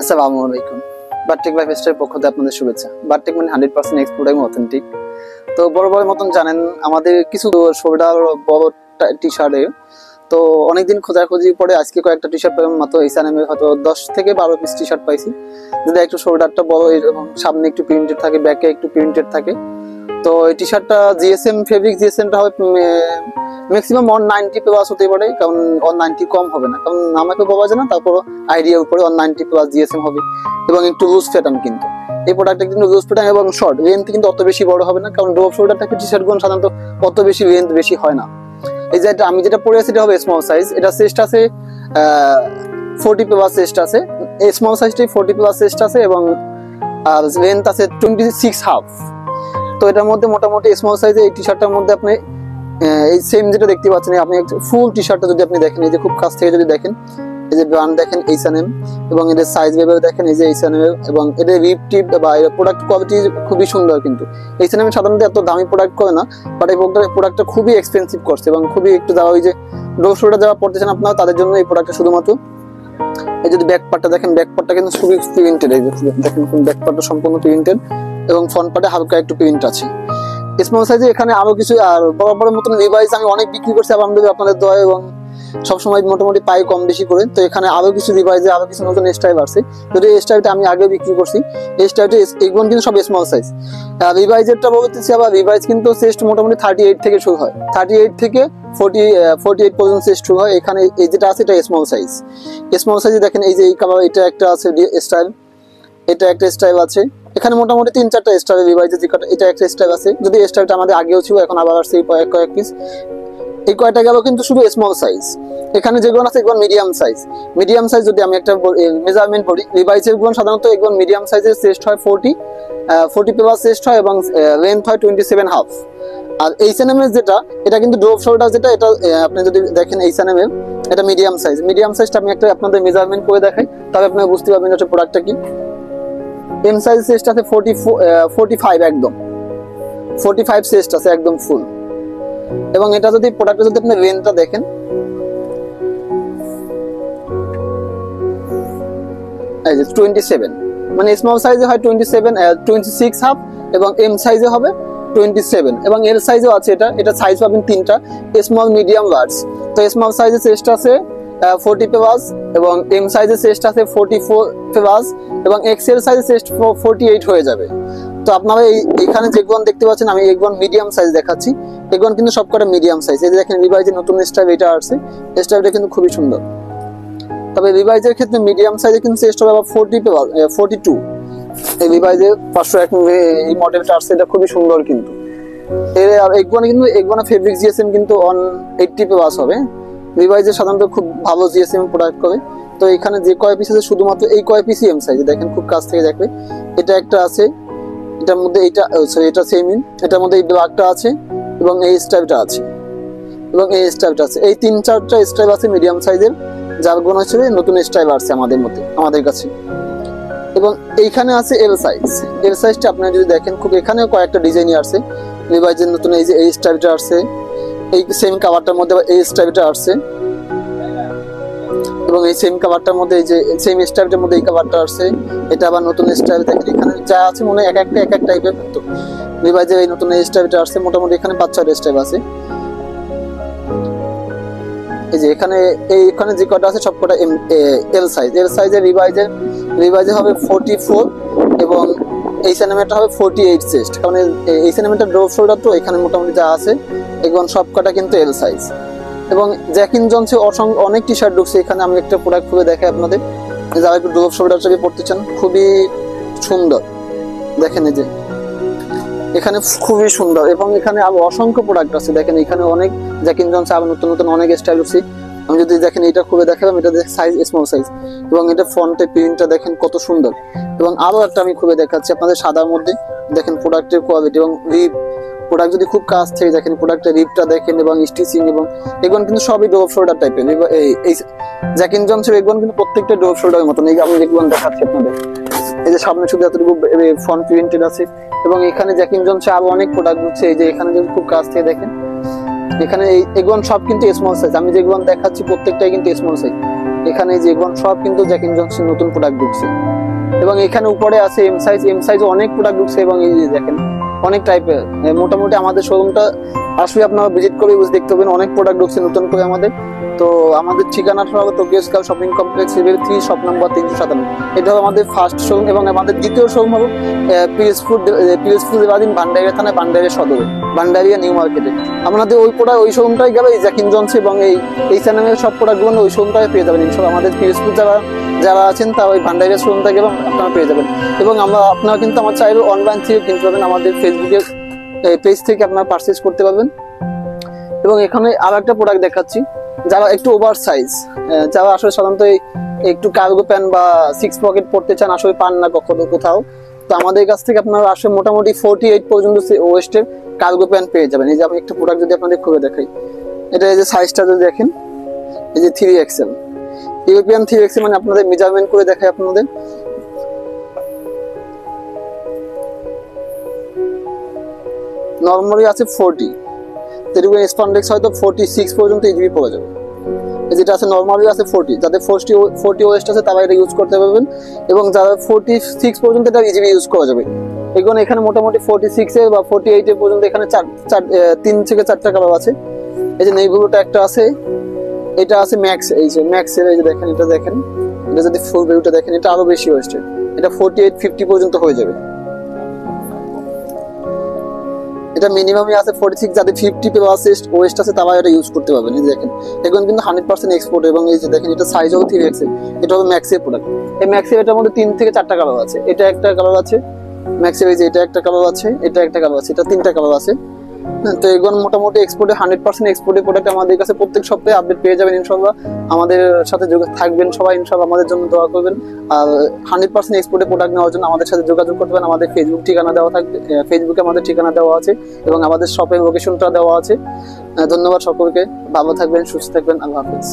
আসসালামু আলাইকুম। বারটেক লাইফস্টাইল পক্ষ থেকে আপনাদের শুভেচ্ছা। বারটেক মানে 100% এক্সপোর্ট এবং অথেন্টিক। তো বড় মতন জানেন আমাদের কিছু শোল্ডার বড় টি শার্টে তো অনেকদিন খোঁজাখুঁজি পরে আজকে কয়েকটা টি শার্ট পেলাম, মাত্র এইচএনএম এর হয়তো 10 থেকে 12 পিস টি শার্ট পাইছি, যেটা একটু শোল্ডারটা বড় এবং সামনে একটু প্রিন্টেড থাকে, ব্যাকে একটু প্রিন্টেড থাকে। তো এই টি শার্টটা জিএসএম ফেব্রিক, জিএসএমটা হবে ম্যাক্সিমাম 190 প্লাস হতে পারে, কারণ 190 কম হবে না, কারণ আমাকে বলা যায় না, তারপর আইডিয়ার উপরে 190 প্লাস জিএসএম হবে এবং একটু লুজ প্যাটার্ন। কিন্তু এই প্রোডাক্টটা কিন্তু লুজ প্যাটার্ন এবং শর্ট লেন্থ কিন্তু অত বেশি বড় হবে না, কারণ ড্রপ শোল্ডার থাকে টি শার্ট গুলো সাধারণত অত বেশি লেন্থ বেশি হয় না। এই যে আমি যেটা পরে আছি এটা হবে স্মল সাইজ, এটা চেস্ট আছে 40 প্লাস চেস্ট আছে, এই স্মল সাইজটাই 40 প্লাস চেস্ট আছে এবং লেন্থ আছে 26 হাফ। তো এটার মধ্যে মোটামুটি স্মল সাইজে এই টি শার্টটার মধ্যে আপনি এই সেম যেটা দেখতে পাচ্ছেন, আপনি ফুল টি শার্টটা যদি আপনি দেখেন, এই যে খুব কাছ থেকে যদি দেখেন, এই যে ব্র্যান্ড দেখেন এইচএনএম এবং এদের সাইজ ভেবে দেখেন, এই যে এইচএনএম এবং এদের রিপ টিপ বা এর প্রোডাক্ট কোয়ালিটি খুবই সুন্দর। কিন্তু এইচএনএম সাধারণত এত দামি প্রোডাক্ট করে না, বাট এই প্রোডাক্টটা খুবই এক্সপেন্সিভ করছে এবং খুবই একটু যারা ওই যে ড্রপ শোল্ডার যারা পড়তেছেন আপনারা, তাদের জন্য এই প্রোডাক্টটা শুধুমাত্র। এই যদি ব্যাক পার্টটা দেখেন, ব্যাক পার্টটা কিন্তু খুবই প্রিন্টেড, এই যে দেখেন ব্যাক পার্টটা সম্পূর্ণ প্রিন্টেড এবং ফ্রন্ট পার্টে হালকা একটু প্রিন্ট আছে। স্মল সাইজে এখানে আরো কিছু আর বড় মতন রিভাইস আমি অনেক বিক্রি করছি আলহামদুলিল্লাহ আপনাদের দোয়ায়, এবং সবসময় মোটামুটি পাই কম বেশি করে। তো এখানে আরো কিছু রিভাইজে আরো কিছু নতুন স্টাইল আসছে, যদি এই স্টাইলটা আমি আগে বিক্রি করছি। এই স্টাইলটা এগুলো কিন্তু সব স্মল সাইজ। রিভাইজেরটা বলতেছি আবার, রিভাইজ কিন্তু চেস্ট মোটামুটি 38 থেকে শুরু হয়, 38 থেকে 48 পর্যন্ত চেস্ট শুরু হয়। এখানে এই যেটা আছে এটা স্মল সাইজ। স্মল সাইজে দেখেন এই যে এই কালার, এটা একটা আছে স্টাইল, এটা একটা স্টাইল আছে। এখানে মোটামুটি 3-4টা স্টাইল রিভাইজে, এটা একটা স্টাইল আছে, যদি এই স্টাইলটা আমাদের আগেও ছিল, এখন আবার আসছে কয়েক পিস। এই কয়টা গেল কিন্তু শুধু স্মল সাইজ। এখানে যেগুলো আছে এগুলো মিডিয়াম সাইজ। মিডিয়াম সাইজ যদি আমি একটা মেজারমেন্ট করি, রিভাইজের গুলো সাধারণত এগুলো মিডিয়াম সাইজের চেস্ট হয় 40 প্লাস চেস্ট হয় এবং লেন্থ হয় 27 হাফ। আর এইচএনএম এর যেটা, এটা কিন্তু ড্রপ শোল্ডার যেটা, এটা আপনি যদি দেখেন এইচএনএম এর এটা মিডিয়াম সাইজ। মিডিয়াম সাইজটা আমি একটা আপনাদের মেজারমেন্ট করে দেখাই, তাহলে আপনারা বুঝতে পারবেন এটা প্রোডাক্টটা কি। এম সাইজ চেস্ট আছে 45, একদম 45 চেস্ট আছে একদম ফুল। এবং এটা যদি প্রোডাক্টটা যদি আপনি লেন্থটা দেখেন, এই যে 27, মানে স্মল সাইজে হয় 26 হাফ এবং এম সাইজে হবে 27 এবং এল সাইজও আছে। এটা সাইজ পাবেন 3টা, স্মল মিডিয়াম লার্জ। তো স্মল সাইজে চেস্ট আছে 40 প্লাস এবং এম সাইজে চেস্ট আছে 44 প্লাস এবং এক্সেল সাইজে চেস্ট 48 হয়ে যাবে। তো আপনারা এইখানে যেগুলো দেখতে পাচ্ছেন, আমি এগুলো মিডিয়াম সাইজ দেখাচ্ছি, এগুলো কিন্তু সবকটা মিডিয়াম সাইজ। এই যে দেখেন রিভাইজের নতুন স্টাইল এটা আসছে, স্টাইলটা কিন্তু খুবই সুন্দর। তবে রিভাইজের ক্ষেত্রে মিডিয়াম সাইজে কিন্তু চেস্ট হবে আবার 42। এই রিভাইজের 501 এই মডেলটা আসছে, এটা খুবই সুন্দর। কিন্তু এগুলো ফেব্রিক জিএসএম কিন্তু 180 প্লাস হবে। রিভাইজের সাধারণত খুব ভালো জিএসএম প্রোডাক্ট করে। তো এখানে যে কয় পিস আছে শুধুমাত্র এই কয় পিসই এম সাইজে, দেখেন খুব কাছ থেকে দেখবে। এটা একটা আছে, এটার মধ্যে এটা সেম, এটার মধ্যে এই ব্ল্যাকটা আছে এবং এই স্টাইলটা আছে এবং এই স্টাইলটা আছে। এই 3-4টা স্টাইল আছে মিডিয়াম সাইজের, যার গুণ হচ্ছে নতুন স্টাইল আসছে আমাদের কাছে। এবং এইখানে আছে এল সাইজ। এল সাইজটা আপনারা যদি দেখেন, খুব এখানেও কয়েকটা ডিজাইনই আসছে রিভাইজের নতুন। এই যে এই স্টাইলটা আসছে, এই সেম কাভারটার মধ্যে এই স্টাইলটা আসছে এবং এই সেম কাভারটার মধ্যে এই যে সেম স্টাইলটার মধ্যে এই কাভারটা আসছে। এটা আবার নতুন স্টাইল, দেখেন এখানে যা আছে মনে হয় এক এক টাইপের। কিন্তু রিভাইজের এই নতুন স্টাইলটা আসছে, মোটামুটি এখানে 5-6টা স্টাইল আছে। এই যে এইখানে যে কটা আছে সবকটা এল সাইজ। এল সাইজের রিভাইজে হবে 44 এবং এইচএনএমটা হবে 48 চেস্ট, কারণ এইচএনএমটা ড্রপ শোল্ডার, তো এখানে মোটামুটি যা আছে এগুলো সবকটা কিন্তু এল সাইজ। এবং জ্যাকিন জনসে অনেক টি শার্ট ঢুকছে এখানে। আমি একটা প্রোডাক্ট খুলে দেখাই আপনাদের, যারা একটু ড্রপ শোল্ডার চাবি পড়তে চান, খুবই সুন্দর। দেখেন এই যে এখানে খুবই সুন্দর এবং এখানে আরো অসংখ্য প্রোডাক্ট আছে। দেখেন এখানে অনেক জ্যাকিন জনসে আবার নতুন অনেক স্টাইল আছে। আমি যদি দেখেন এটা খুলে দেখালাম, এটা সাইজ স্মল সাইজ এবং এটা ফন্টে প্রিন্টটা দেখেন কত সুন্দর। এবং আরো একটা আমি খুলে দেখাচ্ছি আপনাদের সাদার মধ্যে, দেখেন প্রোডাক্টের কোয়ালিটি এবং রিপ। প্রোডাক্ট যদি খুব কাছ থেকে দেখেন, প্রোডাক্টের রিপটা দেখেন এবং স্টিচিং, এবং এগুলো কিন্তু সবই ড্রপ শোল্ডার টাইপের। এই জ্যাকিন জনসের এগুলো কিন্তু প্রত্যেকটা ড্রপ শোল্ডারের মতন। এই আমি যেগুলো দেখাচ্ছি আপনাদের, এই যে সামনে শুধু এতটুকু ফন্ট প্রিন্টেড আছে এবং এখানে জ্যাকিন জনসে আরো অনেক প্রোডাক্ট হচ্ছে। এই যে এখানে যদি খুব কাছ থেকে দেখেন, এখানে এগুলো সব কিন্তু স্মল সাইজ। আমি যেগুলো দেখাচ্ছি প্রত্যেকটাই কিন্তু স্মল সাইজ। এখানে যেগুলো সব কিন্তু জ্যাক এন্ড জনসন নতুন প্রোডাক্ট ঢুকছে, এবং এখানে উপরে আছে এম সাইজ অনেক প্রোডাক্ট ঢুকছে, এবং এই যে দেখেন অনেক টাইপের। মোটামুটি আমাদের শোরুমটা আসলে আপনারা ভিজিট করে দেখতে পাবেন, অনেক প্রোডাক্ট ঢুকছে নতুন করে আমাদের। তো আমাদের ঠিকানাটা হবে Tokyo sky shopping complex level 3 shop number 357। এটা হবে আমাদের ফার্স্ট শোরুম, এবং আমাদের দ্বিতীয় শোরুম হবে পিএসপুর দেবাদিন ভান্ডারিয়া থানায়, ভান্ডারিয়া সদরে, ভান্ডারিয়া নিউ মার্কেটে। আপনাদের ওই শোরুমটাই গেলে এই জ্যাক এন্ড জনসন এবং এই চ্যানেলের সব প্রোডাক্টগুলো ওই শোরুমটাই পেয়ে যাবেন ইনশাআল্লাহ। আমাদের পিএসপুর যারা আছেন তারা ওই ভান্ডারিয়া শোরুম থেকে আপনারা পেয়ে যাবেন। এবং আপনারা কিন্তু আমার চাইলে অনলাইন থেকে কিনতে পারবেন, আমাদের ফেসবুকের পেজ থেকে আপনারা পারচেজ করতে পারবেন। এবং এখানে আরো একটা প্রোডাক্ট দেখাচ্ছি, যারা একটু ওভার সাইজ, যারা আসলে সাধারণত একটু কার্গো প্যান্ট বা 6 পকেট পড়তে চান, আসলে পান না কখনো কোথাও, তো আমাদের কাছ থেকে আপনারা আসলে মোটামুটি 48 পর্যন্ত ওয়েস্টের কার্গো প্যান্ট পেয়ে যাবেন। এই যে আমি একটা প্রোডাক্ট যদি আপনাদের খুলে দেখাই, এটা এই যে সাইজটা যদি দেখেন, এই যে 3XL ইউরোপিয়ান 3XL, মানে আপনাদের মেজারমেন্ট করে দেখাই আপনাদের। নরমালি আছে 40, তেরুগুলো স্পন্ডেক্স হয়তো 46 পর্যন্ত ইজিলি পড়া যাবে। যেটা আছে নরমালি আছে 40, যাদের 40 ওয়েস্ট আছে তারা এটা ইউজ করতে পারবেন, এবং যারা 46 পর্যন্ত এটা ইজিলি ইউজ করা যাবে। এখানে মোটামুটি 46 এর বা 48 এর পর্যন্ত এখানে 3 থেকে 4টা কালার আছে। এই যে নেভি ব্লুটা একটা আছে, এটা আছে ম্যাক্স, এই যে ম্যাক্স এর, এই যে দেখেন, এটা দেখেন, এটা যদি ফুল ভিউটা দেখেন, এটা আরো বেশি ওয়েস্টেড, এটা 48-50 পর্যন্ত হয়ে যাবে। এটা মিনিমামই আছে 46, যাদের 50 প্লাস ওয়েস্ট আছে তারা এটা ইউজ করতে পারবেন। এই দেখেন এখন কিন্তু 100% এক্সপোর্ট, এবং এই যে দেখেন এটা সাইজও 3XL, এটা হবে ম্যাক্সের প্রোডাক্ট। এই ম্যাক্সের এটার মধ্যে 3 থেকে 4টা কালার আছে, এটা একটা কালার আছে ম্যাক্সের, এই যে এটা একটা কালার আছে, এটা একটা কালার আছে, এটা 3টা কালার আছে। তো এগুলো মোটামুটি এক্সপোর্টে 100% এক্সপোর্টের প্রোডাক্ট আমাদের কাছে প্রত্যেক সপ্তাহে আপডেট পেয়ে যাবেন ইনশাআল্লাহ। আমাদের সাথে থাকবেন সবাই ইনশাআল্লাহ, আমাদের জন্য দোয়া করবেন। আর 100% এক্সপোর্টের প্রোডাক্ট নেওয়ার জন্য আমাদের সাথে যোগাযোগ করবেন। আমাদের ফেসবুক ঠিকানা দেওয়া থাকবে, ফেসবুকে আমাদের ঠিকানা দেওয়া আছে, এবং আমাদের শপের লোকেশনটা দেওয়া আছে। ধন্যবাদ সকলকে, ভালো থাকবেন, সুস্থ থাকবেন, আল্লাহ হাফেজ।